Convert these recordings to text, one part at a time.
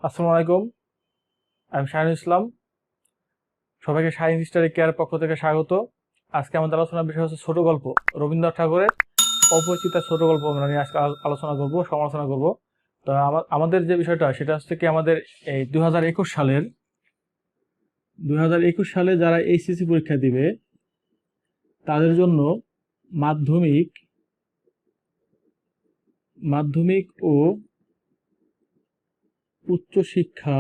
আসসালামু আলাইকুম। আমি শাহিনুল ইসলাম। সবাইকে শাহিন স্টাডি কেয়ার পক্ষ থেকে স্বাগত। আজকে আমাদের আলোচনার বিষয় হচ্ছে ছোট গল্প। রবীন্দ্রনাথ ঠাকুরের অপরিচিত ছোট গল্প আমরা নিয়ে আজকে আলোচনা করব, সমালোচনা করব। তো আমাদের যে বিষয়টা সেটা হচ্ছে কি, আমাদের এই 2021 সালে যারা এইচএসসি পরীক্ষা দিবে তাদের জন্য মাধ্যমিক মাধ্যমিক ও উচ্চ শিক্ষা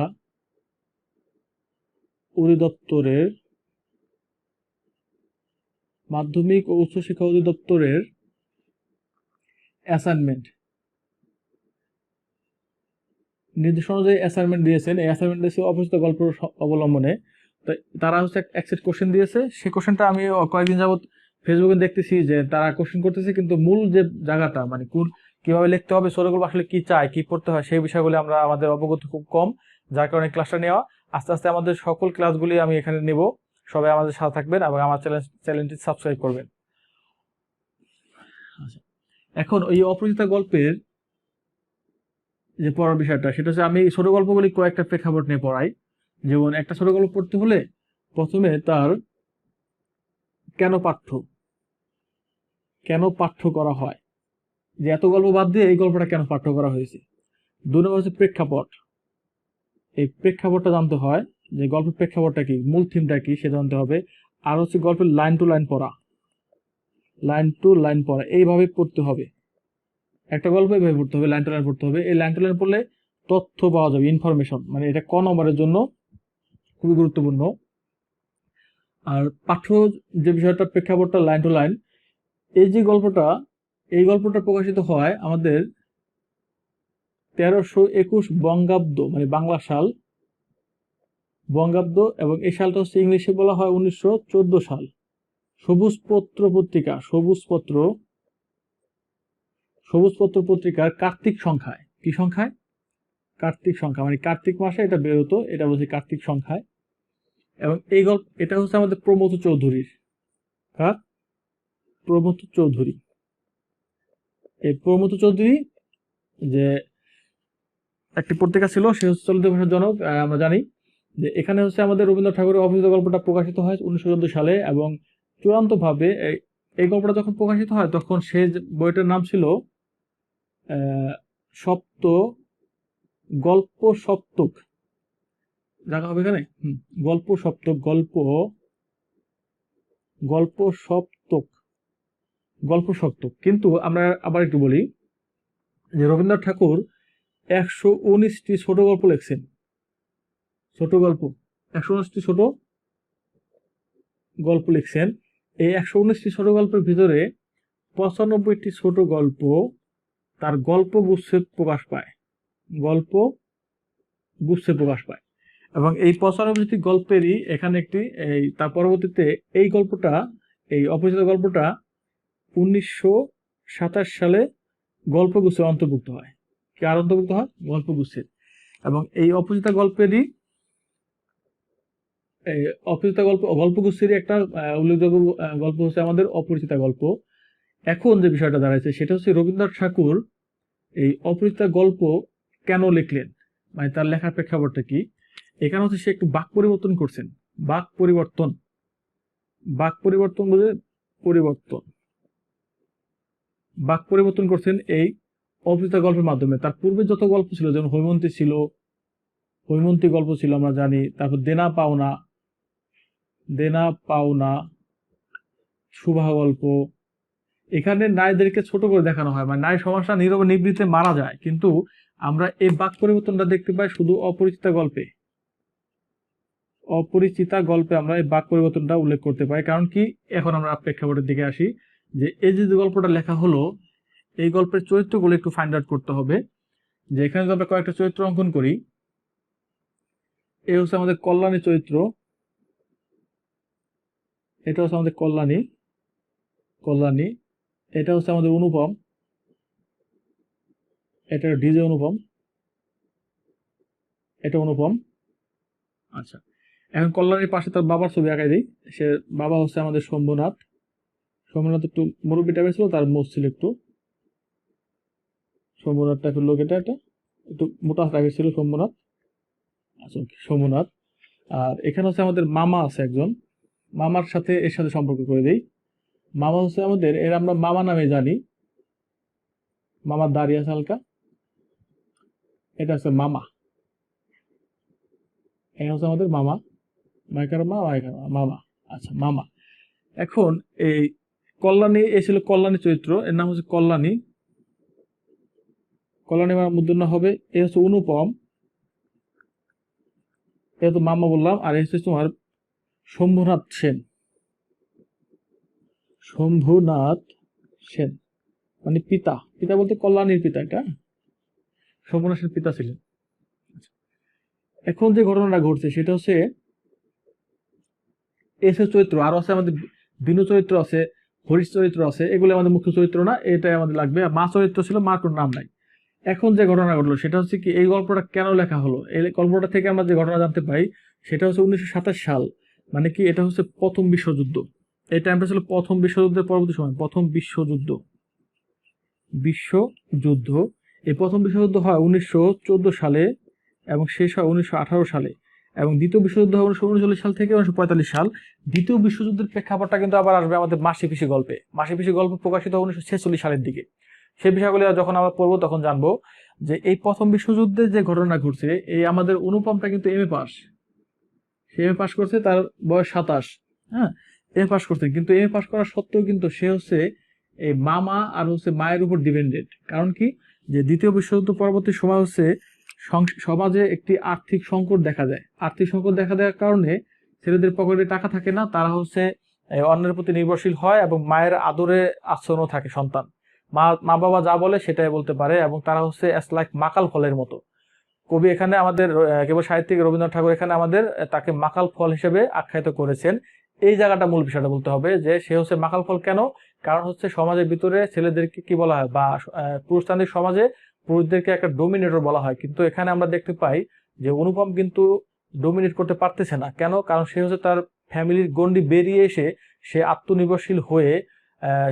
অধিদপ্তরের মাধ্যমিক ও উচ্চ শিক্ষা অধিদপ্তরের অ্যাসাইনমেন্ট নির্দেশনা অনুযায়ী অ্যাসাইনমেন্ট দিয়েছেন। এই অ্যাসাইনমেন্ট দিয়েছে অপরিচিত গল্প অবলম্বনে। তো তারা হচ্ছে এক সেট কোশ্চেন দিয়েছে। সেই কোশ্চেনটা আমি কয়েকদিন যাবত ফেসবুকে দেখতেছি যে তারা কোশ্চেন করতেছে, কিন্তু মূল যে জায়গাটা মানে কিভাবে লিখতে হবে, ছোট গল্প আসলে কি চায়, কি পড়তে হয়, সেই বিষয়গুলি আমরা আমাদের অবগত খুব কম। যার কারণে ক্লাসটা নেওয়া। আস্তে আস্তে আমাদের সকল ক্লাসগুলি আমি এখানে নেব। সবাই আমাদের সাথে থাকবেন এবং আমার চ্যানেলটি সাবস্ক্রাইব করবেন। আচ্ছা, এখন ওই অপরিচিত গল্পের যে পড়ার বিষয়টা সেটা হচ্ছে, আমি ছোট গল্পগুলি কয়েকটা প্রেক্ষাপট নিয়ে পড়াই। যেমন একটা ছোট গল্প পড়তে হলে প্রথমে তার কেন পাঠ্য কেন পাঠ্য করা হয়, যে এত গল্প বাদ দিয়ে এই গল্পটা কেন পাঠ্য করা হয়েছে। 2 নম্বর হচ্ছে প্রেক্ষাপট। এই প্রেক্ষাপটটা জানতে হয়, যে গল্পের প্রেক্ষাপটটা কি, মূল থিমটা কি সেটা জানতে হবে। আর হচ্ছে গল্পের লাইন টু লাইন পড়া, এইভাবে পড়তে হবে। একটা গল্প এইভাবে পড়তে হবে, লাইন টু লাইন পড়তে হবে। এই লাইন টু লাইন পড়লে তথ্য পাওয়া যাবে, ইনফরমেশন। মানে এটা ক নম্বরের জন্য খুবই গুরুত্বপূর্ণ। আর পাঠ্য যে বিষয়টা, প্রেক্ষাপটটা লাইন টু লাইন, এই যে গল্পটা, এই গল্পটা প্রকাশিত হয় আমাদের 1321 বঙ্গাব্দ, মানে বাংলা সাল বঙ্গাব্দ, এবং এই সালটা হচ্ছে ইংলিশে বলা হয় 1914 সাল। সবুজপত্র পত্রিকা, সবুজপত্র পত্রিকার কার্তিক সংখ্যায়, কি সংখ্যায়, কার্তিক সংখ্যা, মানে কার্তিক মাসে এটা বেরোতো, এটা বলছি কার্তিক সংখ্যায়। এবং এই গল্প, এটা হচ্ছে আমাদের প্রমথ চৌধুরীর, কার, প্রমথ চৌধুরী। এই প্রমথ চৌধুরী যে একটি পত্রিকা ছিল, সে হচ্ছে চলিত ভাষার জনক। আমরা জানি যে এখানে হচ্ছে আমাদের রবীন্দ্রনাথ ঠাকুরের অপরিচিত গল্পটা প্রকাশিত হয় 1914 সালে। এবং চূড়ান্তভাবে এই গল্পটা যখন প্রকাশিত হয় তখন সে বইটার নাম ছিল সপ্ত গল্প সপ্তক, জায়গা হবে এখানে, গল্প সপ্তক, গল্প সপ্তক, গল্প সপ্তক। কিন্তু আমরা আবার একটু বলি যে রবীন্দ্রনাথ ঠাকুর 119টি ছোট গল্প লিখছেন। ছোট গল্প 119টি ছোট গল্প লিখছেন। এই 119টি ছোট গল্পের ভিতরে 95টি ছোট গল্প তার গল্প গুচ্ছে প্রকাশ পায়, গল্প গুচ্ছে প্রকাশ পায়। এবং এই 95টি গল্পেরই এখানে একটি, এই তার পরবর্তীতে এই গল্পটা, এই অপরিচিত গল্পটা 1927 সালে গল্পগুচ্ছের অন্তর্ভুক্ত হয়। কি আর অন্তর্ভুক্ত হয়? গল্পগুচ্ছের। এবং এই অপরিচিত গল্পেরই, এই অপরিচিত গল্পগুচ্ছেরই একটা উল্লেখযোগ্য গল্প হচ্ছে আমাদের অপরিচিতা গল্প। এখন যে বিষয়টা দাঁড়াইছে সেটা হচ্ছে, রবীন্দ্রনাথ ঠাকুর এই অপরিচিতা গল্প কেন লিখলেন, মানে তার লেখার প্রেক্ষাপটটা কি। এখানে হচ্ছে সে একটু বাক পরিবর্তন করছেন। বাক পরিবর্তন, বাক পরিবর্তন বুঝে, পরিবর্তন, বাক পরিবর্তন করছেন এই অপরিচিতা গল্পের মাধ্যমে। তার পূর্বে যত গল্প ছিল, যেমন হৈমন্তী ছিল, হৈমন্তী গল্প ছিল আমরা জানি, তারপর দেনা পাওনা, দেনা পাওনা, সুভা গল্প, এখানে নারীদেরকে ছোট করে দেখানো হয়, মানে নারী সমাজটা নীরবে নিবৃত্তে মারা যায়। কিন্তু আমরা এই বাক পরিবর্তনটা দেখতে পাই শুধু অপরিচিতা গল্পে। অপরিচিতা গল্পে আমরা এই বাক পরিবর্তনটা উল্লেখ করতে পাই। কারণ কি, এখন আমরা প্রেক্ষাপটের দিকে আসি, যে এই যে গল্পটা লেখা হলো, এই গল্পের চরিত্রগুলো একটু ফাইন্ড আউট করতে হবে। যে এখানে যদি আমরা কয়েকটা চরিত্র অঙ্কন করি, এই হচ্ছে আমাদের কল্যাণী চরিত্র, এটা হচ্ছে আমাদের কল্যাণী, কল্যাণী, এটা হচ্ছে আমাদের অনুপম, এটা ডিজে অনুপম, এটা অনুপম। আচ্ছা, এখন কল্যাণীর পাশে তার বাবার ছবি আঁকাই দিই। সে বাবা হচ্ছে আমাদের শম্ভুনাথ। শম্ভুনাথ একটু মুরব্বী টাইপের ছিল, তার মোচ ছিল একটু, শম্ভুনাথ টাইপের লোক, এটা একটু মোটা টাইপের ছিল শম্ভুনাথ। আচ্ছা okay, শম্ভুনাথ। আর এখানে হচ্ছে আমাদের মামা আছে একজন, মামার সাথে এর সাথে সম্পর্ক করে দেই। মামা হচ্ছে আমাদের, এর আমরা মামা নামে জানি, মামার দাড়ি আছে হালকা, এটা হচ্ছে মামা, এটা হচ্ছে আমাদের মামা, মাইকার মা মাইকার মামা। আচ্ছা মামা। এখন এই কল্যাণী, এ ছিল কল্যাণী চরিত্র, এর নাম হচ্ছে কল্যাণী, কল্যাণী মামার মূর্ধন্য হবে। এ হচ্ছে অনুপম, এ তো মামা বললাম। আর এই হচ্ছে তোমার শম্ভুনাথ সেন, শম্ভুনাথ সেন মানে পিতা, পিতা বলতে কল্যাণীর পিতা, এটা শম্ভুনাথ সেন পিতা ছিলেন। এখন যে ঘটনাটা ঘটছে সেটা হচ্ছে এসের চরিত্র, আরো আছে আমাদের বিনু চরিত্র আছে, হরিশ চরিত্র আছে, এগুলো আমাদের মুখ্য চরিত্র না, এটাই আমাদের লাগবে। আর মা চরিত্র ছিল, মার কোনো নাম নাই। এখন যে ঘটনা ঘটলো সেটা হচ্ছে কি, এই গল্পটা কেন লেখা হলো, এই গল্পটা থেকে আমরা যে ঘটনা জানতে পাই সেটা হচ্ছে 1927 সাল, মানে কি এটা হচ্ছে প্রথম বিশ্বযুদ্ধ। এই টাইমটা ছিল প্রথম বিশ্বযুদ্ধের পরবর্তী সময়, প্রথম বিশ্বযুদ্ধ, বিশ্বযুদ্ধ। এই প্রথম বিশ্বযুদ্ধ হয় 1914 সালে এবং শেষ হয় 1918 সালে, এবং দ্বিতীয় বিশ্বযুদ্ধ হয় 1939 সাল থেকে 1945 সাল। দ্বিতীয় বিশ্বযুদ্ধের প্রেক্ষাপটটা কিন্তু আবার আসবে আমাদের মাসি পিসি গল্পে। মাসি পিসি গল্প প্রকাশিত হয় 1946 সালের দিকে। সেই বিষয়গুলো যখন আমরা পড়বো তখন জানবো যে এই প্রথম বিশ্বযুদ্ধে যে ঘটনা ঘটছে, এই আমাদের অনুপমটা কিন্তু এমএ পাস, সে এমএ পাস করছে, তার বয়স 27, হ্যাঁ এমএ পাস করছে, কিন্তু এমএ পাস করা সত্ত্বেও কিন্তু সে হচ্ছে এই মামা আর হচ্ছে মায়ের উপর ডিপেন্ডেন্ট। কারণ কি, যে দ্বিতীয় বিশ্বযুদ্ধ পরবর্তী সময় হচ্ছে সমাজে একটি আর্থিক সংকট দেখা যায়। আর্থিক সংকট দেখা দেওয়ার কারণে ছেলেদের পকেটে টাকা থাকে না, তারা হচ্ছে অন্যের প্রতি নির্ভরশীল হয়, এবং মায়ের আদরে আশ্রয়ও থাকে সন্তান। মা বাবা যা বলে সেটাই বলতে পারে, এবং তারা হচ্ছে অ্যাজ লাইক মাকাল ফলের মতো। কবি এখানে আমাদের কেবল সাহিত্যিক রবীন্দ্রনাথ ঠাকুর এখানে আমাদের তাকে মাকাল ফল হিসেবে আখ্যায়িত করেছেন। এই জায়গাটা মূল বিষয়টা বলতে হবে যে সে হচ্ছে মাকাল ফল কেন, কারণ হচ্ছে সমাজের ভিতরে ছেলেদেরকে কি বলা হয়, বা পুরুষতান্ত্রিক সমাজে পুরুষদেরকে একটা ডোমিনেটর বলা হয়, কিন্তু এখানে আমরা দেখতে পাই যে অনুপম কিন্তু ডোমিনেট করতে পারতেছে না। কেন? কারণ সে হচ্ছে তার ফ্যামিলির গণ্ডি বেরিয়ে এসে সে আত্মনির্ভরশীল হয়ে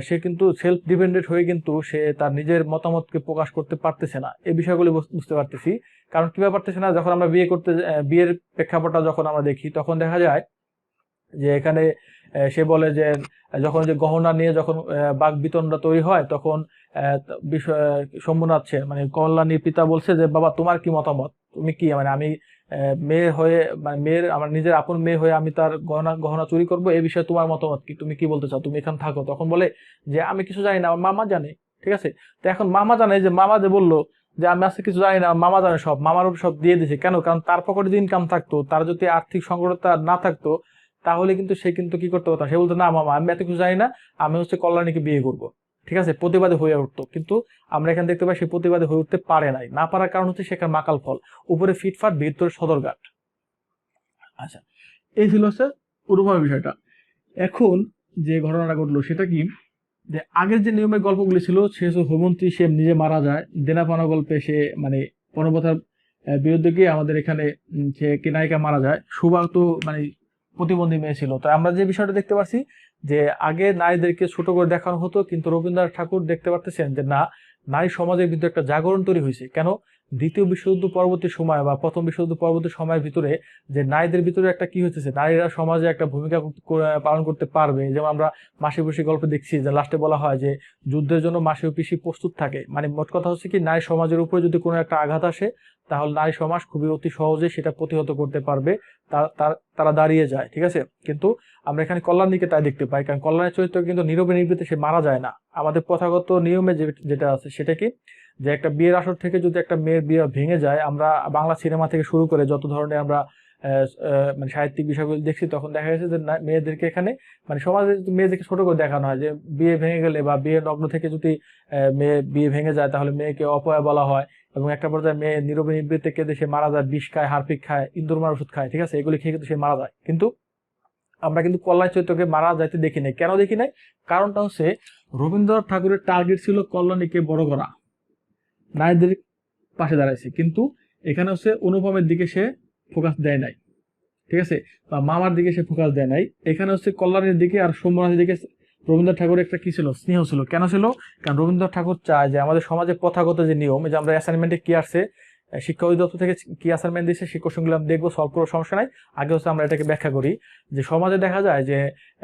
সে কিন্তু সেলফ ডিপেন্ডেন্ট হয়ে কিন্তু সে তার নিজের মতামতকে প্রকাশ করতে পারতেছে না। এই বিষয়গুলো বুঝতে পারতেছি। কারণ কিভাবে পারতেছে না, যখন আমরা বিয়ের প্রেক্ষাপটটা যখন আমরা দেখি তখন দেখা যায় যে এখানে সে বলে যে যখন যে গহনা নিয়ে যখন বাক বিতণ্ডা তৈরি হয়, তখন শম্ভুনাথ সেন মানে কল্যাণীর পিতা বলছে যে বাবা তোমার কি মতামত, তুমি কি মানে আমি মেয়ে হয়ে মানে মেয়ের আমার নিজের আপন মেয়ে হয়ে আমি তার গহনা গহনা চুরি করবো, এই বিষয়ে তোমার মতামত কি, তুমি কি বলতে চাও, তুমি এখানে থাকো। তখন বলে যে আমি কিছু জানি না, আমার মামা জানে। ঠিক আছে, তো এখন মামা জানে, যে মামা যে বললো যে আমি আজকে কিছু জানি না, মামা জানে সব, মামার উপর সব দিয়ে দিছে। কেন? কারণ তার পকেটে যদি ইনকাম থাকতো, তার যদি আর্থিক সংকটতা না থাকতো, তাহলে কিন্তু সে কিন্তু কি করতে পারতো, সে বলতো না মামা আমি এত কিছু জানি না, আমি হচ্ছে কল্যাণীকে বিয়ে করব। ঠিক আছে, প্রতিবাদী হয়ে উঠতো। কিন্তু আমরা এখানে দেখতে পাই সে প্রতিবাদী হয়ে উঠতে পারে নাই, না পারার কারণ হচ্ছে সেখানে মাকাল ফল, উপরে ফিটফাট ভিতরে সদরঘাট। আচ্ছা, এই ছিল হচ্ছে অনুভবের বিষয়টা। এখন যে ঘটনাটা ঘটলো সেটা কি, যে আগের যে নিয়মের গল্পগুলি ছিল, সে হচ্ছে হৈমন্তী, সে নিজে মারা যায়, দেনাপানা গল্পে সে মানে পণপ্রথার বিরুদ্ধে গিয়ে আমাদের এখানে সে কি নায়িকা মারা যায়। সুভা তো মানে প্রতিবন্ধী মেয়ে ছিল। তো আমরা যে বিষয়টা দেখতে পাচ্ছি যে আগে নারীদেরকে ছোট করে দেখানো হতো, কিন্তু রবীন্দ্রনাথ ঠাকুর দেখতে পারতেছেন যে না, নারী সমাজের ভিতরে একটা জাগরণ তৈরি হয়েছে। কেন? দ্বিতীয় বিশ্বযুদ্ধ পরবর্তী সময় বা প্রথম বিশ্বযুদ্ধ পরবর্তী সময়ের ভিতরে যে নারীদের ভিতরে একটা কি হইতেছে, নারীরা সমাজে একটা ভূমিকা পালন করতে পারবে। যেমন আমরা মাসি পিসি গল্পে দেখছি যে লাস্টে বলা হয় যে যুদ্ধের জন্য মাসি ও পিসি প্রস্তুত থাকে। মানে মোট কথা হচ্ছে কি, নারী সমাজের উপরে যদি কোনো একটা আঘাত আসে, তাহলে নারী সমাজ খুবই অতি সহজে সেটা প্রতিহত করতে পারবে, তারা দাঁড়িয়ে যায়। ঠিক আছে, কিন্তু আমরা এখানে কল্যাণীকে তাই দেখতে পাই, কারণ কল্যাণের চরিত্র কিন্তু নীরবে নির্বিতে সে মারা যায় না। আমাদের প্রথাগত নিয়মে যেটা আছে সেটা কি, যে একটা বিয়ের আসর থেকে যদি একটা মেয়ের বিয়ে ভেঙে যায়, আমরা বাংলা সিনেমা থেকে শুরু করে যত ধরনের আমরা মানে সাহিত্যিক বিষয়গুলো দেখছি, তখন দেখা গেছে যে মেয়েদেরকে এখানে মানে সমাজে মেয়েদেরকে ছোট করে দেখানো হয়, যে বিয়ে ভেঙে গেলে বা বিয়ে নগ্ন থেকে যদি মেয়ে বিয়ে ভেঙে যায়, তাহলে মেয়েকে অপয়া বলা হয়, এবং একটা পর্যায়ে মেয়ে নীরবে নিবৃত্তে কেঁদে সে মারা যায়, বিষ খায়, হারপিক খায়, ইন্দুরমার ওষুধ খায়। ঠিক আছে, এগুলি খেয়ে কিন্তু সে মারা যায়। কিন্তু আমরা কিন্তু কল্যাণ চরিত্রকে মারা যাইতে দেখি নাই। কেন দেখি নাই? কারণটা হচ্ছে রবীন্দ্রনাথ ঠাকুরের টার্গেট ছিল কল্যাণীকে বড় করা, নারীদের পাশে দাঁড়াইছে, কিন্তু এখানে হচ্ছে অনুপমের দিকে সে ফোকাস দেয় নাই। ঠিক আছে, বা মামার দিকে সে ফোকাস দেয় নাই। এখানে হচ্ছে কল্যাণীর দিকে আর সোমনাথের দিকে রবীন্দ্রনাথ ঠাকুরের একটা কি ছিল, স্নেহ ছিল। কেন ছিল? কারণ রবীন্দ্রনাথ ঠাকুর চায় যে আমাদের সমাজে প্রথাগত যে নিয়ম, যে আমরা অ্যাসাইনমেন্টে কি আসছে, শিক্ষা অধিদপ্তর থেকে কি অ্যাসাইনমেন্ট দিচ্ছে সেই কোশ্চেনগুলো আমি দেখবো, সলভ করার সমস্যা নাই। আগে হচ্ছে আমরা এটাকে ব্যাখ্যা করি যে সমাজে দেখা যায় যে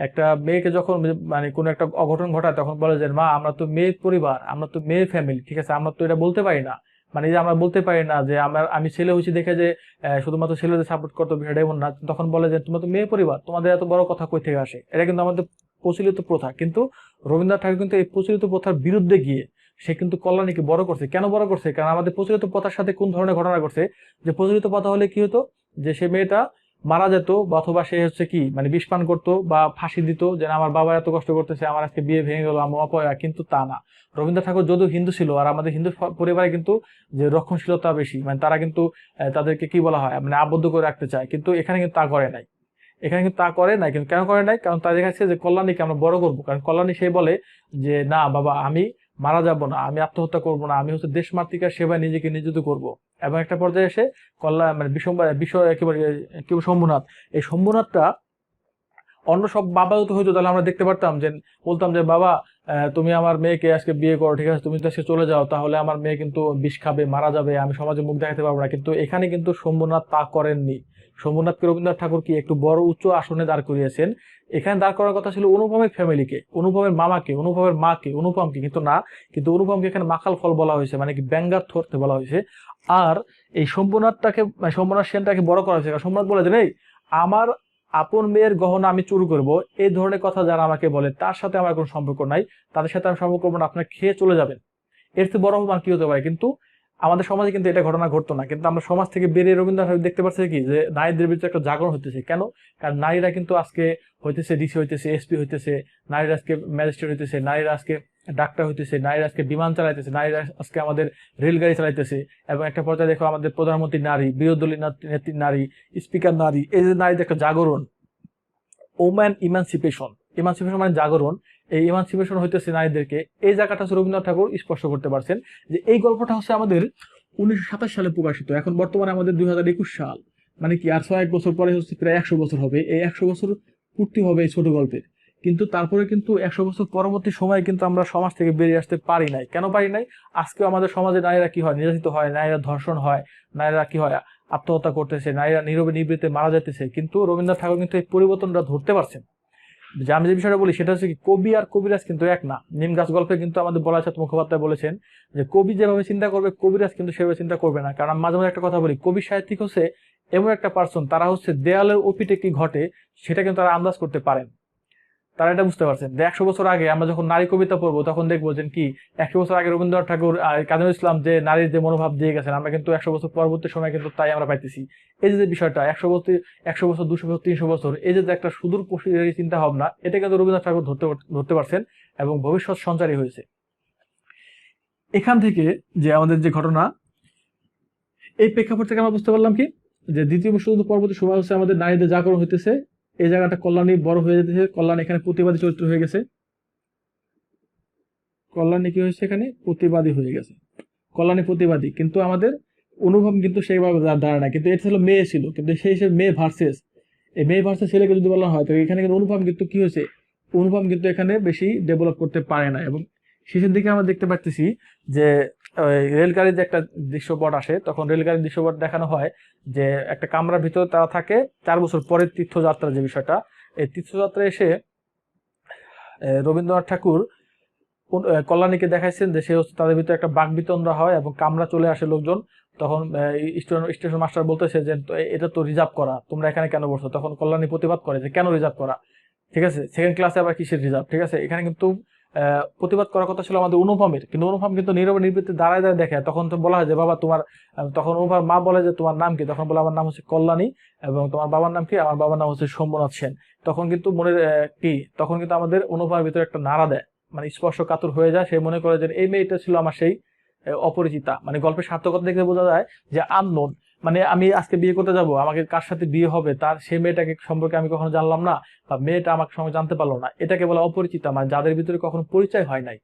একটা মেয়েকে যখন মানে কোনো একটা অঘটন ঘটায় তখন বলে যে মা আমরা তো মেয়ে পরিবার, আমরা তো মেয়ে ফ্যামিলি, ঠিক আছে, আমরা তো এটা বলতে পারি না। মানে যে আমরা বলতে পারি না যে আমি ছেলে হয়েছি দেখে যে শুধুমাত্র ছেলেদের সাপোর্ট করতে বিষয়টা এমন না। তখন বলে যে তোমরা তো মেয়ে পরিবার, তোমাদের এত বড় কথা কই থেকে আসে। এটা কিন্তু আমাদের প্রচলিত প্রথা। কিন্তু রবীন্দ্রনাথ ঠাকুর কিন্তু এই প্রচলিত প্রথার বিরুদ্ধে গিয়ে সে কিন্তু কল্যাণীকে বড় করছে। কেন বড় করছে? কারণ আমাদের প্রচলিত প্রথার সাথে কোন ধরনের ঘটনা ঘটছে, যে প্রচলিত প্রথা হলে কি হতো, যে সে মেয়েটা মারা যেত বা অথবা সে হচ্ছে কি মানে বিষ পান করতো বা ফাঁসি দিত, যে আমার বাবা এত কষ্ট করতেছে, আমার আজকে বিয়ে ভেঙে গেল, আমার অপয়া। কিন্তু তা না, রবীন্দ্রনাথ ঠাকুর যদিও হিন্দু ছিল, আর আমাদের হিন্দু পরিবারে কিন্তু যে রক্ষণশীলতা বেশি, মানে তারা কিন্তু তাদেরকে কি বলা হয় মানে আবদ্ধ করে রাখতে চায়, কিন্তু এখানে কিন্তু তা করে নাই। এখানে কিন্তু তা করে নাই। কিন্তু কেন করে নাই? কারণ তারা দেখাচ্ছে যে কল্যাণীকে আমরা বড় করবো। কারণ কল্যাণী সে বলে যে না বাবা, আমি মারা যাব না, আমি আত্মহত্যা করব না, আমি হচ্ছে দেশ মাতৃকার সেবায় নিজেকে নিয়োজিত করব। এবং একটা পর্যায়ে এসে কল্যাণ মানে বিষয় একেবারে কি বলে শম্ভুনাথ, এই শম্ভুনাথটা অন্য সব বাবা তো হয়তো তাহলে আমরা দেখতে পারতাম যে বলতাম যে বাবা তুমি আমার মেয়েকে আজকে বিয়ে করো, ঠিক আছে, তুমি তো আজকে চলে যাও, তাহলে আমার মেয়ে কিন্তু বিষ খাবে, মারা যাবে, আমি সমাজে মুখ দেখাতে পারবো না। কিন্তু এখানে কিন্তু শম্ভুনাথ তা করেননি। শম্ভুনাথকে রবীন্দ্রনাথ ঠাকুর কি একটু বড় উচ্চ আসনে দাঁড় করিয়েছেন। এখানে দাঁড় করার কথা ছিল অনুপমের ফ্যামিলিকে, অনুপমের মামাকে, অনুপমের মাকে, অনুপমকে, কিন্তু না, কিন্তু অনুপমকে এখানে মাকাল ফল বলা হয়েছে, মানে কি ব্যঙ্গার্থ অর্থে বলা হয়েছে। আর এই শম্ভুনাথটাকে মানে শম্ভুনাথ সেনটাকে বড় করা হয়েছে। কারণ শম্ভুনাথ বলে যে এই আমার আপন মেয়ের গহনা আমি চুরি করব, এই ধরনের কথা যারা আমাকে বলে তার সাথে আমার কোনো সম্পর্ক নাই, তাদের সাথে আমি সম্পর্ক করবো না, আপনার খেয়ে চলে যাবেন। এর চেয়ে বড় অপমান কি হতে পারে? কিন্তু আমাদের সমাজে কিন্তু এটা ঘটনা ঘটতো না। কিন্তু আমরা সমাজ থেকে বেরিয়ে রবীন্দ্রনাথ ঠাকুর দেখতে পাচ্ছি কি যে নারীদের ভিতরে একটা জাগরণ হইতেছে। কেন? কারণ নারীরা কিন্তু আজকে হইতেছে ডিসি, হইতেছে এসপি, হইতেছে নারীরা আজকে ম্যাজিস্ট্রেট, হইতেছে নারীরা আজকে ডাক্তার, হইতেছে নারীরা আজকে বিমান চালাইতেছে, নারীরা আজকে আমাদের রেলগাড়ি চালাইতেছে। এবং একটা পর্যায়ে দেখো আমাদের প্রধানমন্ত্রী নারী, বিরোধী দলীয় নেত্রী নারী, স্পিকার নারী। এই যে নারীদের একটা জাগরণ, ওম্যান ইমানসিপেশন, ইমানসিপেশন মানে জাগরণ, এই ইমানসিপেশন হইতেছে নারীদেরকে। এই জায়গাটা হচ্ছে রবীন্দ্রনাথ ঠাকুর স্পষ্ট করতে পারছেন। যে এই গল্পটা হচ্ছে আমাদের 1927 সালে প্রকাশিত, এখন বর্তমানে আমাদের 2021 সাল, মানে কি আর 101 বছর পরে হচ্ছে প্রায় 100 বছর হবে। এই 100 বছর পূর্তি হবে এই ছোট গল্পের। কিন্তু তারপরে কিন্তু 100 বছর পরবর্তী সময়ে কিন্তু আমরা সমাজ থেকে বেরিয়ে আসতে পারি নাই। কেন পারি নাই? আজকেও আমাদের সমাজে নারীরা কি হয়, নির্যাতিত হয়, নারীরা ধর্ষণ হয়, নারীরা কি হয় আত্মহত্যা করতেছে, নারীরা নীরবে নিবৃত্তে মারা যাইতেছে। কিন্তু রবীন্দ্রনাথ ঠাকুর কিন্তু এই পরিবর্তনটা ধরতে পারছেন। যে আমি যে বিষয়টা বলি সেটা হচ্ছে কি, কবি আর কবিরাজ কিন্তু এক না। নিম গাছ গল্পে কিন্তু আমাদের বলাচাঁদ মুখোপাধ্যায় বলেছেন যে কবি যেভাবে চিন্তা করবে কবিরাজ কিন্তু সেভাবে চিন্তা করবে না। কারণ মাঝে মাঝে একটা কথা বলি, কবি সাহিত্যিক হচ্ছে এমন একটা পার্সন, তারা হচ্ছে দেয়ালের ওপিটে কি ঘটে সেটা কিন্তু তারা আন্দাজ করতে পারেন। তারা এটা বুঝতে পারছেন যে 100 বছর আগে আমরা যখন নারী কবিতা পড়বো তখন দেখবো যে কি 100 বছর আগে রবীন্দ্রনাথ ঠাকুর কাজী নজরুল ইসলাম যে নারীর যে মনোভাব দিয়ে গেছেন, আমরা কিন্তু 100 বছর পরবর্তী সময় কিন্তু তাই আমরা পাইতেছি। এই যে বিষয়টা 100 বছর 200 বছর 300 বছর, এই যে একটা সুদূর প্রসারী চিন্তা ভাবনা, এটা কিন্তু রবীন্দ্রনাথ ঠাকুর ধরতে পারছেন এবং ভবিষ্যৎ সঞ্চারী হয়েছে। এখান থেকে যে আমাদের যে ঘটনা, এই প্রেক্ষাপট থেকে আমরা বুঝতে পারলাম কি যে দ্বিতীয় বিশ্বযুদ্ধ পরবর্তী সময় হচ্ছে আমাদের নারীদের জাগরণ হইতেছে। এই জায়গাটা কল্যাণী বড় হয়ে যেতেছে, কল্যাণ এখানে প্রতিবাদী চরিত্র হয়ে গেছে। কল্যাণী কি হয়েছে? এখানে প্রতিবাদী হয়ে গেছে। কল্যাণী প্রতিবাদী, কিন্তু আমাদের অনুভব কিন্তু সেইভাবে দাঁড়ায় না। কিন্তু এটা ছিল মেয়ে ছিল, কিন্তু সেই হিসেবে মেয়ে ভার্সেস এই মেয়ে ভার্সেস ছেলেকে যদি বলা হয় তো এখানে কিন্তু অনুভব কিন্তু কি হয়েছে, অনুভব কিন্তু এখানে বেশি ডেভেলপ করতে পারে না। এবং শেষের দিকে আমরা দেখতে পাচ্ছি যে রেলগাড়ির যে একটা দৃশ্যপট আসে, তখন রেলগাড়ির দৃশ্যপট দেখানো হয় যে একটা কামরার ভিতরে তারা থাকে 4 বছর পরের তীর্থযাত্রা যে বিষয়টা। এই তীর্থযাত্রায় এসে রবীন্দ্রনাথ ঠাকুর কল্যাণীকে দেখাইছেন যে সে হচ্ছে তাদের ভিতরে একটা বাকবিতণ্ডা হয় এবং কামরা চলে আসে লোকজন। তখন স্টেশন মাস্টার বলতেছে যে এটা তো রিজার্ভ করা, তোমরা এখানে কেন বসছো? তখন কল্যাণী প্রতিবাদ করে যে কেন রিজার্ভ করা, ঠিক আছে, সেকেন্ড ক্লাসে আবার কিসের রিজার্ভ, ঠিক আছে। এখানে কিন্তু প্রতিবাদ করার কথা ছিল আমাদের অনুপমের, কিন্তু অনুপম কিন্তু নীরবে নিবৃত্তে দাঁড়ায় দাঁড়ায় দেখে। তখন তো বলা হয় যে বাবা তোমার, তখন অনুপম মা বলে যে তোমার নাম কি? তখন বলে আমার নাম হচ্ছে কল্যাণী, এবং তোমার বাবার নাম কি? আমার বাবার নাম হচ্ছে শম্ভুনাথ সেন। তখন কিন্তু মনের কি, তখন কিন্তু আমাদের অনুপমের ভিতরে একটা নাড়া দেয়, মানে স্পর্শকাতর হয়ে যায়। সে মনে করে যে এই মেয়েটা ছিল আমার সেই অপরিচিতা। মানে গল্পের সার্থকতা দেখে বোঝা যায় যে আননোন, মানে আমি আজকে বিয়ে করতে যাব, আমাকে কার সাথে বিয়ে হবে তার সেই মেয়েটাকে সম্পর্কে আমি কখনো জানলাম না, বা মেয়েটা আমাকে সঙ্গে জানতে পারলো না, এটাকে বলা অপরিচিতা। মানে যাদের ভিতরে কখনো পরিচয় হয় নাই,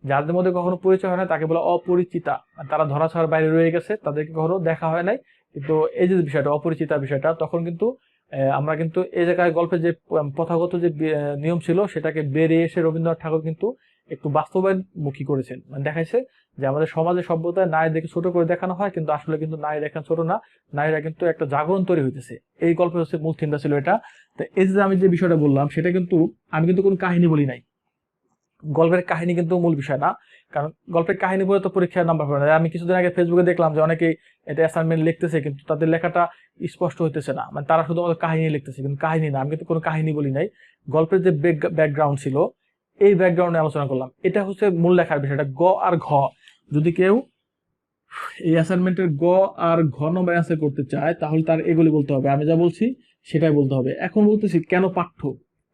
যাদের মধ্যে কখনো পরিচয় হয় না তাকে বলা অপরিচিতা। তারা ধরাছোঁয়ার বাইরে রয়ে গেছে, তাদেরকে কখনো দেখা হয় নাই। কিন্তু এই যে বিষয়টা অপরিচিতা বিষয়টা, তখন কিন্তু আমরা কিন্তু এই জায়গায় গল্পের যে প্রথাগত যে নিয়ম ছিল সেটাকে বেরিয়ে এসে রবীন্দ্রনাথ ঠাকুর কিন্তু একটু বাস্তবায়নমুখী করেছেন। মানে দেখাইছে যে আমাদের সমাজে সভ্যতায় নারীদেরকে ছোট করে দেখানো হয়, কিন্তু আসলে কিন্তু নারীরা এখন ছোট না, নারীরা কিন্তু একটা জাগরণ তৈরি হইতেছে। এই গল্পের হচ্ছে মূল থিমটা ছিল এটা। তো এই যে আমি যে বিষয়টা বললাম সেটা কিন্তু আমি কিন্তু কোনো কাহিনী বলি নাই, গল্পের কাহিনী কিন্তু মূল বিষয় না, কারণ গল্পের কাহিনী বলে তো পরীক্ষার নাম্বার পাবে না। আমি কিছুদিন আগে ফেসবুকে দেখলাম যে অনেকেই এটা অ্যাসাইনমেন্ট লিখতেছে কিন্তু তাদের লেখাটা স্পষ্ট হইতেছে না, মানে তারা শুধুমাত্র কাহিনী লিখতেছে, কিন্তু কাহিনী না, আমি কিন্তু কোনো কাহিনী বলি নাই। গল্পের যে ব্যাকগ্রাউন্ড ছিল এই ব্যাকগ্রাউন্ডে আলোচনা করলাম, এটা হচ্ছে মূল লেখার বিষয়টা। গ আর ঘ, যদি কেউ এই অ্যাসাইনমেন্টের গ আর ঘ নম্বর অ্যান্সার করতে চায় তাহলে তার এগুলি বলতে হবে, আমি যা বলছি সেটাই বলতে হবে। এখন বলতেছি কেন পাঠ্য,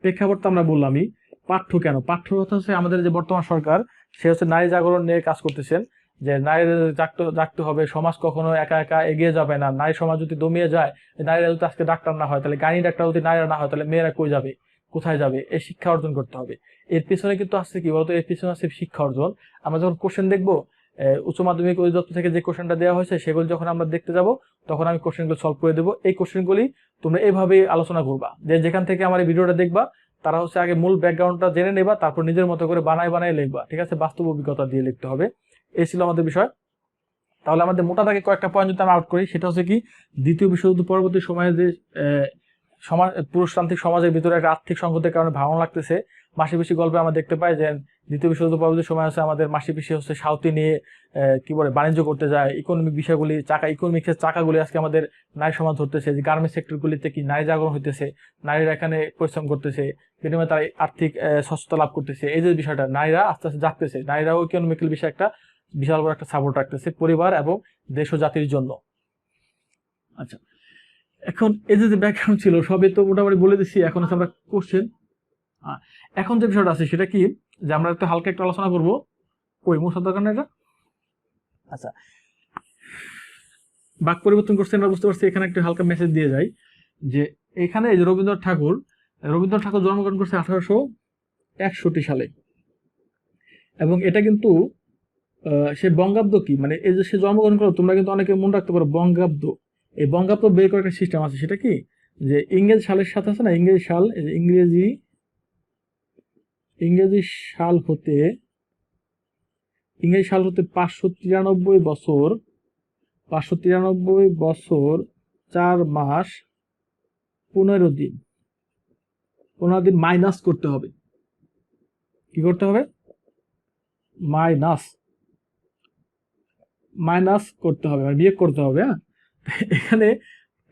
প্রেক্ষাপট তো আমরা বললামই, পাঠ্য কেন? পাঠ্য কথা হচ্ছে আমাদের যে বর্তমান সরকার সে হচ্ছে নারী জাগরণ নিয়ে কাজ করতেছেন, যে নারীদের জাগতে হবে, সমাজ কখনো একা একা এগিয়ে যাবে না, নারী সমাজ যদি দমিয়ে যায়, নারীরা যদি আজকে ডাক্তার না হয় তাহলে গাইনি ডাক্তার যদি নারীরা না হয় তাহলে মেয়েরা কই যাবে, কোথায় যাবে? এই শিক্ষা অর্জন করতে হবে। এর পিছনে কিন্তু আসছে কি বলতো, এর পিছনে আসছে শিক্ষা অর্জন। আমরা যখন কোশ্চেন দেখবো উচ্চ মাধ্যমিক অধিদপ্তর থেকে যে কোশ্চেনটা দেওয়া হয়েছে সেগুলো যখন আমরা দেখতে যাব তখন আমি কোশ্চেনগুলো সলভ করে দেবো। এই কোশ্চেনগুলি তোমরা এইভাবেই আলোচনা করবা, যে যেখান থেকে আমার এই ভিডিওটা দেখবা তারা হচ্ছে আগে মূল ব্যাকগ্রাউন্ডটা জেনে নেবা, তারপর নিজের মতো করে বানায় লিখবা, ঠিক আছে? বাস্তব অভিজ্ঞতা দিয়ে লিখতে হবে। এই ছিল আমাদের বিষয়। তাহলে আমাদের মোটা দাগে কয়েকটা পয়েন্ট যদি আমি আউট করি, সেটা হচ্ছে কি, দ্বিতীয় বিশ্বযুদ্ধ পরবর্তী সময়ে যে সমাজ, পুরুষতান্ত্রিক সমাজের ভিতরে একটা আর্থিক সংকটের কারণে ভাঙন লাগতেছে। মাসিপিসি গল্পে আমরা দেখতে পাই যে দ্বিতীয় বিশ্বযুদ্ধ পরবর্তী সময় হচ্ছে আমাদের মাসিপিসি হচ্ছে সাউথি নিয়ে কি বলে বাণিজ্য করতে যায়, ইকোনমিক বিষয়গুলি ইকোনমিক্সের চাকাগুলি আজকে আমাদের নারী সমাজ ধরতেছে, যে গার্মেন্টস সেক্টরগুলিতে কি নারী জাগরণ হইতেছে, নারীরা এখানে পরিশ্রম করতেছে, বিনিময়ে তারা আর্থিক স্বচ্ছতা লাভ করতেছে। এই যে বিষয়টা নারীরা আস্তে আস্তে জাগতেছে, নারীরাও ইকোনমিক্যাল বিষয়ে একটা বিশাল বড় একটা সাপোর্ট রাখতেছে পরিবার এবং দেশ ও জাতির জন্য। আচ্ছা, এখন এই যে ব্যাকগ্রাউন্ড ছিল সবই তো মোটামুটি বলে দিচ্ছি, এখন হচ্ছে আমরা কোশ্চেন। এখন যে বিষয়টা আছে সেটা কি, যে আমরা একটু হালকা একটা আলোচনা করবো। কই মোসার দরকার না এটা। আচ্ছা, বাক পরিবর্তন করছে আমরা বুঝতে পারছি, এখানে একটা হালকা মেসেজ দিয়ে যায় যে এখানে এই যে রবীন্দ্রনাথ ঠাকুর জন্মগ্রহণ করছে 1861 সালে, এবং এটা কিন্তু সে বঙ্গাব্দ কি, মানে এই যে সে জন্মগ্রহণ করো, তোমরা কিন্তু অনেকে মনে রাখতে পারো বঙ্গাব্দ। এই বঙ্গাব্দ বের করার একটা সিস্টেম আছে, সেটা কি, যে ইংরেজি সালের সাথে আছে না, ইংরেজি সাল, ইংরেজি সাল হতে 593 বছর 4 মাস 15 দিন মাইনাস করতে হবে। কি করতে হবে? মাইনাস করতে হবে, মানে বিয়োগ করতে হবে। হ্যাঁ, এখানে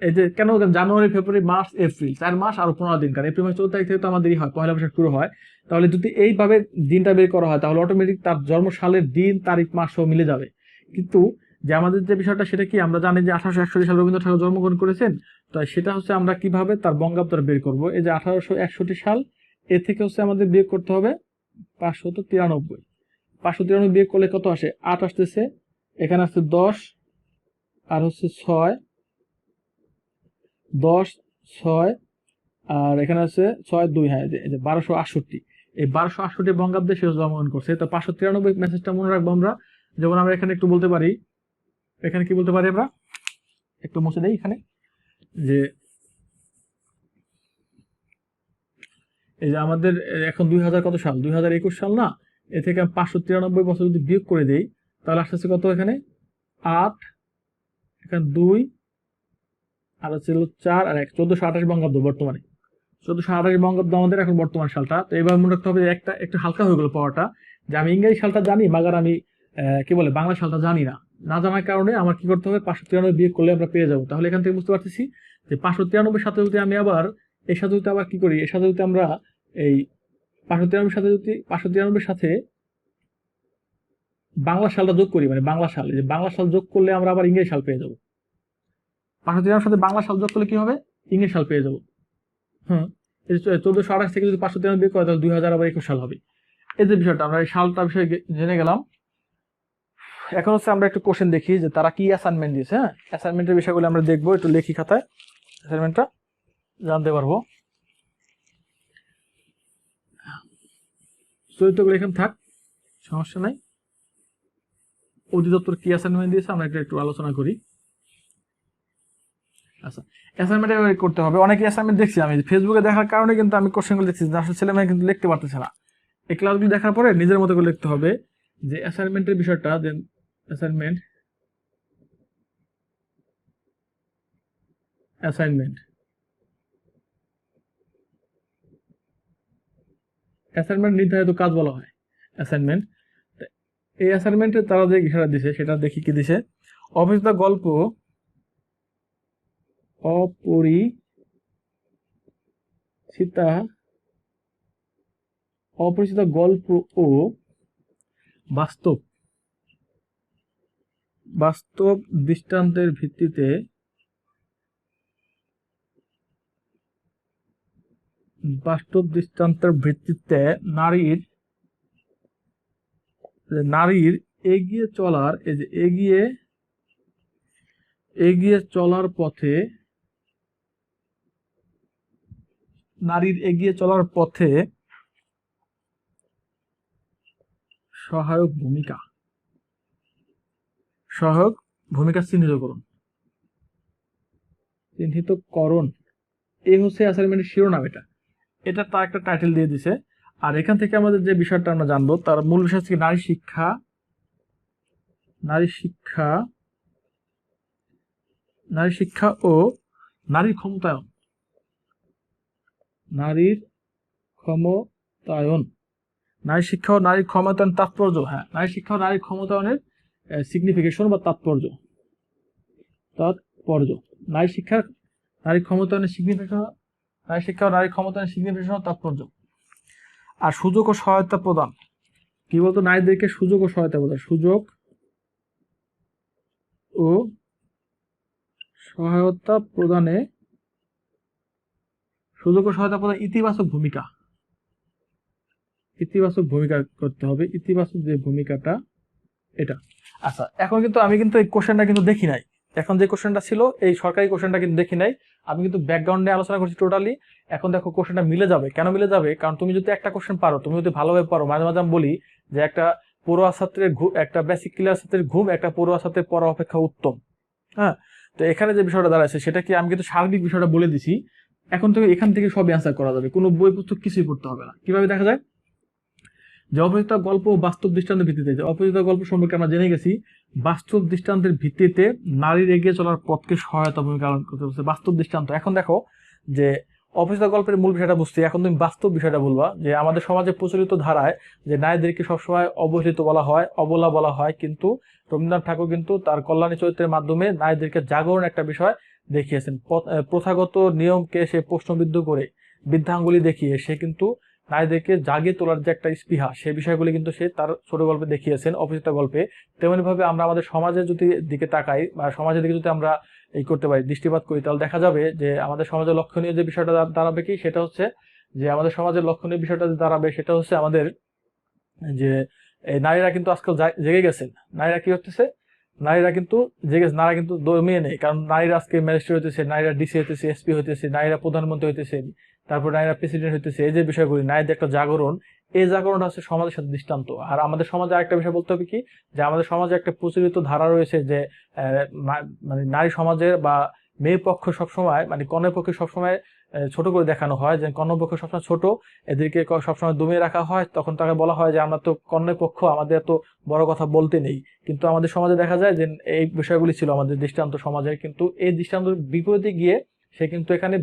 এই যে কেন জানুয়ারি, ফেব্রুয়ারি, মার্চ, এপ্রিল 4 মাস আর 15 দিন, কারণ এপ্রিল মাস 14 তারিখ থেকে তো আমাদেরই হয়, পয়লা বৈশাখ শুরু হয়। তাহলে যদি এইভাবে দিনটা বের করা হয় তাহলে অটোমেটিক তার জন্ম সালের দিন, তারিখ, মাস সব মিলে যাবে। কিন্তু যে আমাদের যে বিষয়টা সেটা কি, আমরা জানি যে 1861 সালে রবীন্দ্রনাথ ঠাকুর জন্মগ্রহণ করেছেন, তো সেটা হচ্ছে আমরা কিভাবে তার বঙ্গাব্দটা বের করব। এই যে 1861 সাল, এ থেকে হচ্ছে আমাদের বিয়োগ করতে হবে 593 বিয়োগ করলে কত আসে? 8 আসতেছে, এখানে আসছে 10 আর হচ্ছে 6, 10, 6 আর এখানে আছে 6, 2, হ্যাঁ, এই যে 1268। এই 1268 বঙ্গাব্দে সে জন্মগ্রহণ করছে। তো 593 মেসেজটা মনে রাখবো আমরা। যেমন আমরা এখানে একটু বলতে পারি, এখানে কি বলতে পারি আমরা, একটু মুছে দেই এখানে, যে এই যে আমাদের এখন 2000 কত সাল, 2021 সাল না, এ থেকে 593 বছর যদি বিয়োগ করে দেই তাহলে আসতেছে কত, এখানে 8, এখানে 2 আর হচ্ছে 4 আর 1, 1428 বঙ্গাব্দ বর্তমানে। 1428 বঙ্গাব্দ আমাদের এখন বর্তমান সালটা। তো এবার মনে রাখতে হবে যে একটা হালকা হয়ে গেল পাওয়াটা, যে আমি ইংরেজি সালটা জানি মাগার আমি কি বলে বাংলা সালটা জানি না। না জানার কারণে আমার কি করতে হবে, 593 বিয়োগ করলে আমরা পেয়ে যাবো। তাহলে এখান থেকে বুঝতে পারতেছি যে 593 সাথে যদি আমি আবার এর সাথে যদি আবার কি করি, এর সাথে যদি আমরা এই 593 সাথে বাংলা সালটা যোগ করি, মানে বাংলা সাল, এই যে বাংলা সাল যোগ করলে আমরা আবার ইংরেজি সাল পেয়ে যাবো। 593 সাথে বাংলা সাল যোগ করলে কি হবে, ইংরেজি সাল পেয়ে যাবো। হ্যাঁ, 1428 থেকে যদি 593 বিয়োগ করে তাহলে 2021 সাল হবে। এই যে বিষয়টা, আমরা এই সালটা বিষয়ে জেনে গেলাম। এখন হচ্ছে আমরা একটু কোশ্চেন দেখি যে তারা কি অ্যাসাইনমেন্ট দিয়েছে। হ্যাঁ, অ্যাসাইনমেন্টের বিষয়গুলো আমরা দেখবো, একটু লেখি খাতায়, অ্যাসাইনমেন্টটা জানতে পারবো। চরিত্রগুলো এখানে থাক, সমস্যা নাই। অধিদপ্তর কি অ্যাসাইনমেন্ট দিয়েছে আমরা একটু আলোচনা করি। আচ্ছা, অ্যাসাইনমেন্ট করতে হবে। অনেকে অ্যাসাইনমেন্ট দেখছি আমি ফেসবুকে দেখার কারণে, কিন্তু আমি কোশ্চেনগুলো দেখছি আসলে ছেলেমেয়ে কিন্তু লিখতে পারতেছে না। এই ক্লাসগুলো দেখার পরে নিজের মতো করে লিখতে হবে যে অ্যাসাইনমেন্টের বিষয়টা, যে অ্যাসাইনমেন্ট অ্যাসাইনমেন্ট অ্যাসাইনমেন্ট নির্ধারিত কাজ বলা হয় অ্যাসাইনমেন্ট। এই অ্যাসাইনমেন্টে তারা যে বিষয়টা দিছে সেটা দেখি কি দিছে। অপরিচিত গল্প অপরিচিতা অপরিচিত গল্প ও বাস্তব বাস্তব দৃষ্টান্তের ভিত্তিতে নারীর এগিয়ে চলার, এই যে এগিয়ে চলার পথে, নারীর এগিয়ে চলার পথে সহায়ক ভূমিকা চিহ্নিতকরণ। এই হচ্ছে অ্যাসাইনমেন্টের শিরোনাম। এটা তার একটা টাইটেল দিয়ে দিছে। আর এখান থেকে আমাদের যে বিষয়টা আমরা জানবো, তার মূল বিষয় হচ্ছে নারী শিক্ষা ও নারীর ক্ষমতায়ন। নারী শিক্ষা ও নারীর ক্ষমতায়ন তাৎপর্য। হ্যাঁ, নারী শিক্ষা ও নারীর ক্ষমতায়নের সিগনিফিকেশন বা তাৎপর্য। নারী শিক্ষা ও নারীর ক্ষমতায়নের সিগনিফিকেশন তাৎপর্য। আর সুযোগ ও সহায়তা প্রদান। কি বলতো, নারীদেরকে সুযোগ ও সহায়তা প্রদান। সুযোগ ও সহায়তা প্রদান ইতিবাচক ভূমিকা করতে হবে। ইতিবাচক যে ভূমিকাটা এটা। আচ্ছা, এখন কিন্তু আমি কিন্তু এই কোশ্চেনটা কিন্তু দেখি নাই। এখন যে কোশ্চেনটা ছিল এই সরকারি কোশ্চেনটা কিন্তু দেখি নাই। আমি কিন্তু ব্যাকগ্রাউন্ডে আলোচনা করছি টোটালি। এখন দেখো কোশ্চেনটা মিলে যাবে। কেন মিলে যাবে? কারণ তুমি যদি একটা কোশ্চেন পারো, তুমি যদি ভালোভাবে পারো। মাঝে মাঝে আমি বলি যে একটা পড়ুয়া ছাত্রের একটা বেসিক ক্লিয়ার ছাত্রের ঘুম একটা পড়ুয়া ছাত্রের পড়া অপেক্ষা উত্তম। হ্যাঁ, তো এখানে যে বিষয়টা দাঁড়াচ্ছে সেটা কি, আমি কিন্তু সার্বিক বিষয়টা বলে দিছি। এখন থেকে এখান থেকে সব অ্যান্সার করা যাবে, কোনো বই পুস্তক কিছুই পড়তে হবে না। কিভাবে দেখা যায়? যে অপরিচিত গল্প বাস্তব দৃষ্টান্তের ভিত্তিতে, যে অপরিচিত গল্প সম্পর্কে আমরা জেনে গেছি, বাস্তব দৃষ্টান্তের ভিত্তিতে নারীর এগিয়ে চলার পথকে সহায়তা ভূমিকা পালন করতে হচ্ছে। বাস্তব দৃষ্টান্ত। এখন দেখো যে অপরিচিত গল্পের মূল বিষয়টা বুঝতে, এখন তুমি বাস্তব বিষয়টা বলবা যে আমাদের সমাজে প্রচলিত ধারায় যে নারীদেরকে সবসময় অবহেলিত বলা হয়, অবলা বলা হয়, কিন্তু রবীন্দ্রনাথ ঠাকুর কিন্তু তার কল্যাণী চরিত্রের মাধ্যমে নারীদেরকে জাগরণ একটা বিষয় দেখিয়েছেন। প্রথাগত নিয়মকে সে প্রশ্নবিদ্ধ করে বৃদ্ধাঙ্গুলি দেখিয়ে সে কিন্তু নারীদেরকে জাগিয়ে তোলার যে একটা স্পৃহা, সেই বিষয়গুলি কিন্তু সে তার ছোট গল্পে দেখিয়েছেন, অপরিচিত গল্পে। তেমনি ভাবে আমরা আমাদের সমাজের যদি দিকে তাকাই বা সমাজের দিকে যদি আমরা এই করতে পারি, দৃষ্টিপাত করি, তাহলে দেখা যাবে যে আমাদের সমাজের লক্ষণীয় যে বিষয়টা দাঁড়াবে কি, সেটা হচ্ছে যে আমাদের সমাজের লক্ষণীয় বিষয়টা যে দাঁড়াবে সেটা হচ্ছে আমাদের যে নারীরা কিন্তু আজকাল জেগে গেছেন। নারীরা কি হতেছে? নারীরা কিন্তু জেগেছে, নারীরা কিন্তু দমিয়ে নেই। কারণ নারীরা আজকে ম্যাজিস্ট্রেট হইতেছে, নারীরা ডিসি হইতেছে, এসপি হইতেছে, নারীরা প্রধানমন্ত্রী হইতেছে, তারপর নারীরা প্রেসিডেন্ট হইতেছে। এই যে বিষয়গুলি, নারীদের একটা জাগরণ, এই জাগরণটা হচ্ছে সমাজের সাথে দৃষ্টান্ত। আর আমাদের সমাজে আরেকটা বিষয় বলতে হবে কি, যে আমাদের সমাজে একটা প্রচলিত ধারা রয়েছে যে মানে নারী সমাজের বা মেয়ে পক্ষ সবসময়, মানে কনের পক্ষে সবসময় ছোট করে দেখানো হয়, যে কন্যা পক্ষ সবসময় ছোট, এদেরকে সবসময় দমিয়ে রাখা হয়। তখন তাকে বলা হয় যে আমরা তো কন্যা পক্ষ, আমাদের এত বড় কথা বলতে নেই। কিন্তু আমাদের সমাজে দেখা যায় যে এই বিষয়গুলি ছিল আমাদের দৃষ্টান্ত সমাজের, কিন্তু এই দৃষ্টান্ত বিপরীতে গিয়ে সে কিন্তু এখানে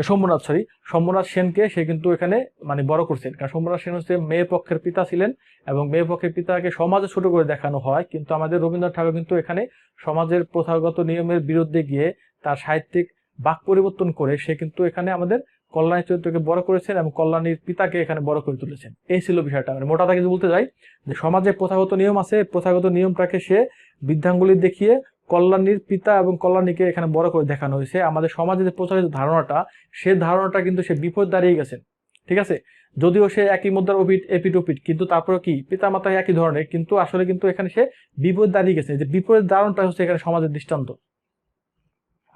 শম্ভুনাথ সেনকে সে কিন্তু এখানে মানে বড় করছেন। কারণ শম্ভুনাথ সেন হচ্ছে মেয়ে পক্ষের পিতা ছিলেন, এবং মেয়ে পক্ষের পিতাকে সমাজে ছোট করে দেখানো হয়। কিন্তু আমাদের রবীন্দ্রনাথ ঠাকুর কিন্তু এখানে সমাজের প্রথাগত নিয়মের বিরুদ্ধে গিয়ে তার সাহিত্যিক বাক পরিবর্তন করে সে কিন্তু এখানে আমাদের কল্যাণী চরিত্রকে বড় করেছেন এবং কল্যাণীর পিতাকে এখানে বড় করে তুলেছেন। এই ছিল বিষয়টা। মানে মোটা দাগে বলতে যাই যে সমাজে প্রথাগত নিয়ম আছে, প্রথাগত নিয়মটাকে সে বৃদ্ধাঙ্গুলি দেখিয়ে কল্যাণীর পিতা এবং কল্যাণীকে এখানে বড় করে দেখানো হয়েছে। আমাদের সমাজে যে প্রচলিত ধারণাটা, সে ধারণাটা কিন্তু সে বিপরীত দাঁড়িয়ে গেছেন। ঠিক আছে, যদিও সে একই মুদ্রার এপিটোপিট, কিন্তু তারপরে কি পিতা মাতা একই ধরনের, কিন্তু আসলে কিন্তু এখানে সে বিপরীত দাঁড়িয়ে গেছে। যে বিপরীত ধারণটা হচ্ছে এখানে সমাজের দৃষ্টান্ত।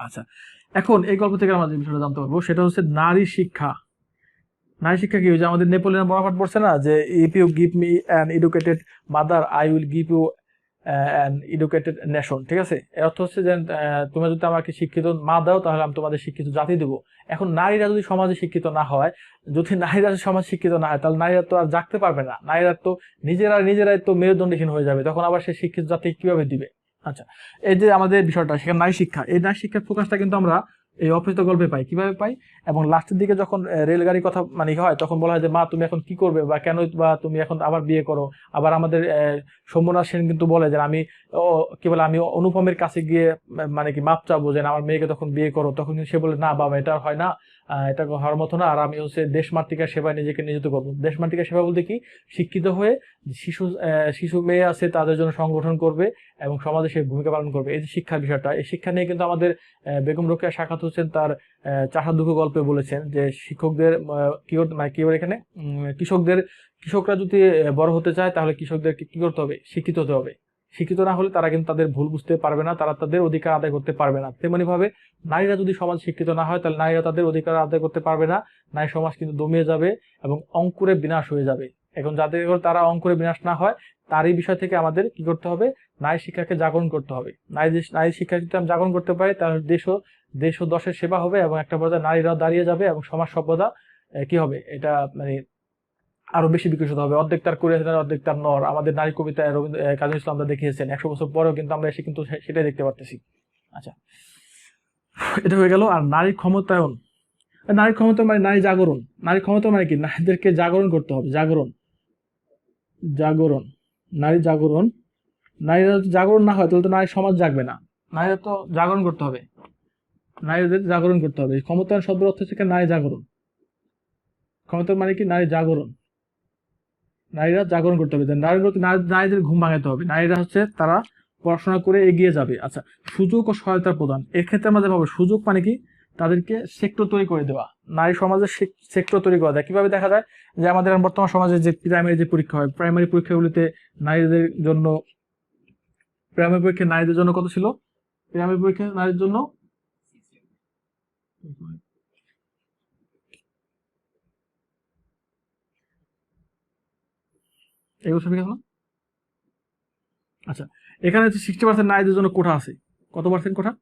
আচ্ছা, এখন এই গল্প থেকে আমরা যে বিষয়টা জানতে পারবো সেটা হচ্ছে নারী শিক্ষা। নারী শিক্ষা কি, যে আমাদের নেপোলিয়ন বোনাপার্ট বলছে না যে if you give me an educated mother I will give you an educated nation, ঠিক আছে? এর অর্থ হচ্ছে যে তুমি যদি আমাকে শিক্ষিত মা দাও তাহলে আমি তোমাদের শিক্ষিত জাতি দেবো। এখন নারীরা যদি সমাজে শিক্ষিত না হয়, যদি নারীরা সমাজ শিক্ষিত না হয়, তাহলে নারীরা তো আর জাগতে পারবে না, নারীরা তো নিজেরাই তো মেরুদণ্ডহীন হয়ে যাবে, তখন আবার সে শিক্ষিত জাতি কিভাবে দিবে? আচ্ছা, এই যে আমাদের বিষয়টা সেখানে নারী শিক্ষা, এই নারী শিক্ষার ফোকাসটা কিন্তু আমরা এই অপরিচিত গল্পে পাই। কিভাবে পাই? এবং লাস্টের দিকে যখন রেলগাড়ির কথা মানে হয়, তখন বলা হয় যে মা তুমি এখন কি করবে, বা কেন বা তুমি এখন আবার বিয়ে করো। আবার আমাদের সৌম্যনাথ সেন কিন্তু বলে যে আমি কি বলে আমি অনুপমের কাছে গিয়ে মানে কি মাপ চাবো যে আমার মেয়েকে তখন বিয়ে করো, তখন কিন্তু সে বলে না বাবা এটা হয় না, এটা হওয়ার মতো না, আর আমি হচ্ছে দেশ মাতৃকার সেবায় নিজেকে নিয়োজিত করবো। দেশ মাতৃকার সেবা বলতে কি? শিক্ষিত হয়ে শিশু মেয়ে আছে তাদের জন্য সংগঠন করবে এবং সমাজে সে ভূমিকা পালন করবে। এই যে শিক্ষার বিষয়টা, এই শিক্ষা নিয়ে কিন্তু আমাদের বেগম রোকেয়া সাখাত হোসেন তার চাষা দুঃখ গল্পে বলেছেন যে শিক্ষকদের কি করতে মানে কি বলে এখানে কৃষকরা যদি বড় হতে চায় তাহলে কৃষকদেরকে কি করতে হবে? শিক্ষিত হতে হবে। শিক্ষিত না হলে তারা কিন্তু তাদের ভুল বুঝতে পারবে না, তারা তাদের অধিকার আদায় করতে পারবে না। তেমনি ভাবে নারীরা যদি সমাজ শিক্ষিত না হয় তাহলে নারীরা তাদের অধিকার আদায় করতে পারবে না, নারী সমাজ কিন্তু দমিয়ে যাবে এবং অঙ্কুরে বিনাশ হয়ে যাবে। এখন যাদের তারা অঙ্কুরে বিনাশ না হয়, তারই বিষয় থেকে আমাদের কি করতে হবে? নারী শিক্ষাকে জাগরণ করতে হবে। নারী শিক্ষা যদি আমরা জাগরণ করতে পারি তাহলে দেশ ও দশের সেবা হবে এবং একটা পর্যায়ে নারীরাও দাঁড়িয়ে যাবে এবং সমাজ সভ্যতা কি হবে? এটা মানে আরো বেশি বিকশিত হবে। অর্ধেক তার কুড়িয়ে অর্ধেক তার নর, আমাদের নারী কবিতায় রবীন্দ্র কাজী নজরুল ইসলাম দেখিয়েছেন। 100 বছর পরেও কিন্তু আমরা এসে কিন্তু সেটাই দেখতে পারতেছি। আচ্ছা, এটা হয়ে গেল। আর নারী ক্ষমতায়ন, নারী ক্ষমতা মানে নারী জাগরণ। নারী ক্ষমতা মানে কি? নারীদেরকে জাগরণ করতে হবে। জাগরণ নারী জাগরণ। নারীরা যদি জাগরণ না হয় তাহলে তো নারী সমাজ জাগবে না। নারীরা তো জাগরণ করতে হবে, নারীদের জাগরণ করতে হবে। ক্ষমতায়ন শব্দের অর্থ হচ্ছে নারী জাগরণ। ক্ষমতায়ন মানে কি? নারী জাগরণ। নারীরা জাগরণ করতে হবে, নারীদের ঘুম ভাঙাতে হবে। নারীরা হচ্ছে তারা পড়াশোনা করে এগিয়ে যাবে। আচ্ছা, সুযোগ ও সহায়তা প্রদান, এক্ষেত্রে আমাদের ভাবে সুযোগ মানে কি? তাদেরকে সেক্টর তৈরি করে দেওয়া। নারী সমাজের সেক্টর তৈরি করা যায় কিভাবে? দেখা যায় যে আমাদের বর্তমান সমাজে যে প্রাইমারি যে পরীক্ষা হয়, প্রাইমারি পরীক্ষাগুলিতে নারীদের জন্য নারীদের জন্য কত ছিল? প্রাইমারি পরীক্ষা নারীর জন্য এই বছর কেন? আচ্ছা, এখানে হচ্ছে 60% নারীদের জন্য কোঠা আছে। কত পার্সেন্ট কোঠা?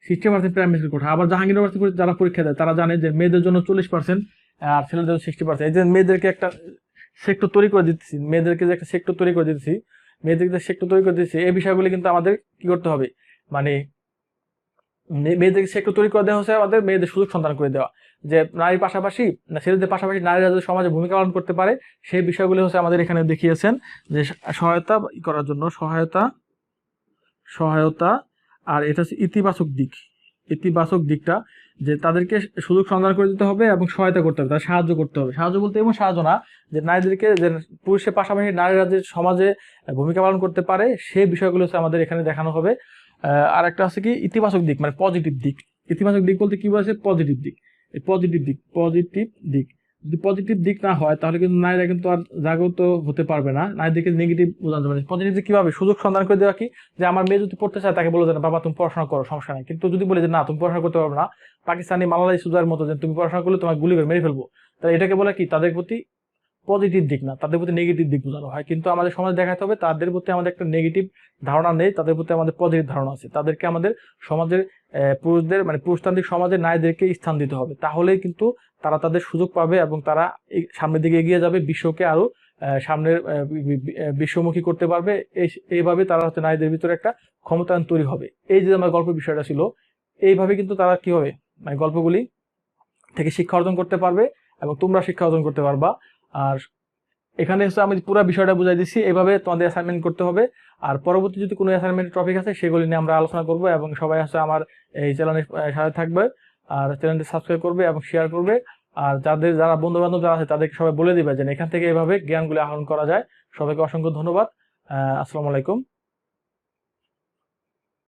60% প্রাইমারি কোঠা। আবার জাহাঙ্গীর ইউনিভার্সিটি যারা পরীক্ষা দেয় তারা জানে যে মেয়েদের জন্য 40% আর ছেলেদের জন্য 60%। এই যে মেয়েদেরকে একটা সেক্টর তৈরি করে দিতেছি, মেয়েদেরকে যে একটা সেক্টর তৈরি করে দিতেছি, এই বিষয়গুলি কিন্তু আমাদের কি করতে হবে? মানে মেয়েদেরকে সেক্টর তৈরি করে দেওয়া হচ্ছে আমাদের মেয়েদের সুযোগ সন্ধান করে দেওয়া, যে নারীর পাশাপাশি না ছেলেদের পাশাপাশি নারীরা যাতে সমাজে ভূমিকা পালন করতে পারে সেই বিষয়গুলি হচ্ছে আমাদের এখানে দেখিয়েছেন। যে সহায়তা করার জন্য সহায়তা আর এটা হচ্ছে ইতিবাচক দিকটা, যে তাদেরকে সুযোগ সন্ধান করে দিতে হবে এবং সহায়তা করতে হবে, তাদের সাহায্য করতে হবে। সাহায্য বলতে এমন সাহায্য না যে নারীদেরকে, যে পুরুষের পাশাপাশি নারীরা যে সমাজে ভূমিকা পালন করতে পারে সেই বিষয়গুলো হচ্ছে আমাদের এখানে দেখানো হবে। আর একটা আছে কি ইতিবাচক দিক, মানে পজিটিভ দিক। ইতিবাচক দিক বলতে কি বলছে? পজিটিভ দিক। এই পজিটিভ দিক যদি পজিটিভ দিক না হয় তাহলে কিন্তু নারীরা কিন্তু আর জাগ্রত হতে পারবে না, নারীদেরকে নেগেটিভ বোঝাতে পারে। পজিটিভ দিক কিভাবে? সুযোগ সন্ধান করে দেওয়া কি? যে আমার মেয়ে যদি পড়তে চায় তাকে বলে দেন বাবা তুমি পড়াশোনা করো, সমস্যা নাই। কিন্তু যদি বলে যে না তুমি পড়াশোনা করতে পারবে না, পাকিস্তানি মালালা ইউসুফজাইর মতো যে তুমি পড়াশোনা করলে তোমাকে গুলি করে মেরে ফেলবো, তাহলে এটাকে বলে কি? তাদের প্রতি পজিটিভ দিক না, তাদের প্রতি নেগেটিভ দিক বোঝানো হয়। কিন্তু আমাদের সমাজে দেখাতে হবে তাদের প্রতি আমাদের একটা নেগেটিভ ধারণা নেই, তাদের প্রতি আমাদের পজিটিভ ধারণা আছে। তাদেরকে আমাদের সমাজের পুরুষদের মানে পুরুষতান্ত্রিক সমাজে নারীদেরকে স্থান দিতে হবে, তাহলেই কিন্তু তারা তাদের সুযোগ পাবে এবং তারা সামনের দিকে এগিয়ে যাবে, বিশ্বকে আরো সামনের বিশ্বমুখী করতে পারবে। এইভাবে তারা হচ্ছে নারীদের ভিতরে একটা ক্ষমতায়ন তৈরি হবে। এই যে আমার গল্পের বিষয়টা ছিল, এইভাবে কিন্তু তারা কি হবে? মানে গল্পগুলি থেকে শিক্ষা অর্জন করতে পারবে এবং তোমরা শিক্ষা অর্জন করতে পারবা। আর এখানে হচ্ছে আমি পুরো বিষয়টা বুঝাই দিচ্ছি, এইভাবে তোমাদের অ্যাসাইনমেন্ট করতে হবে। আর পরবর্তী যদি কোনো অ্যাসাইনমেন্ট টপিক আছে সেগুলি নিয়ে আমরা আলোচনা করব এবং সবাই হচ্ছে আমার এই চ্যানেলের সাথে থাকবে আর চ্যানেলটি সাবস্ক্রাইব করবে এবং শেয়ার করবে। আর যারা বন্ধু বান্ধব যারা আছে তাদেরকে সবাই বলে দিবে যে এখান থেকে এইভাবে জ্ঞানগুলি আহরণ করা যায়। সবাইকে অসংখ্য ধন্যবাদ। আসসালামু আলাইকুম।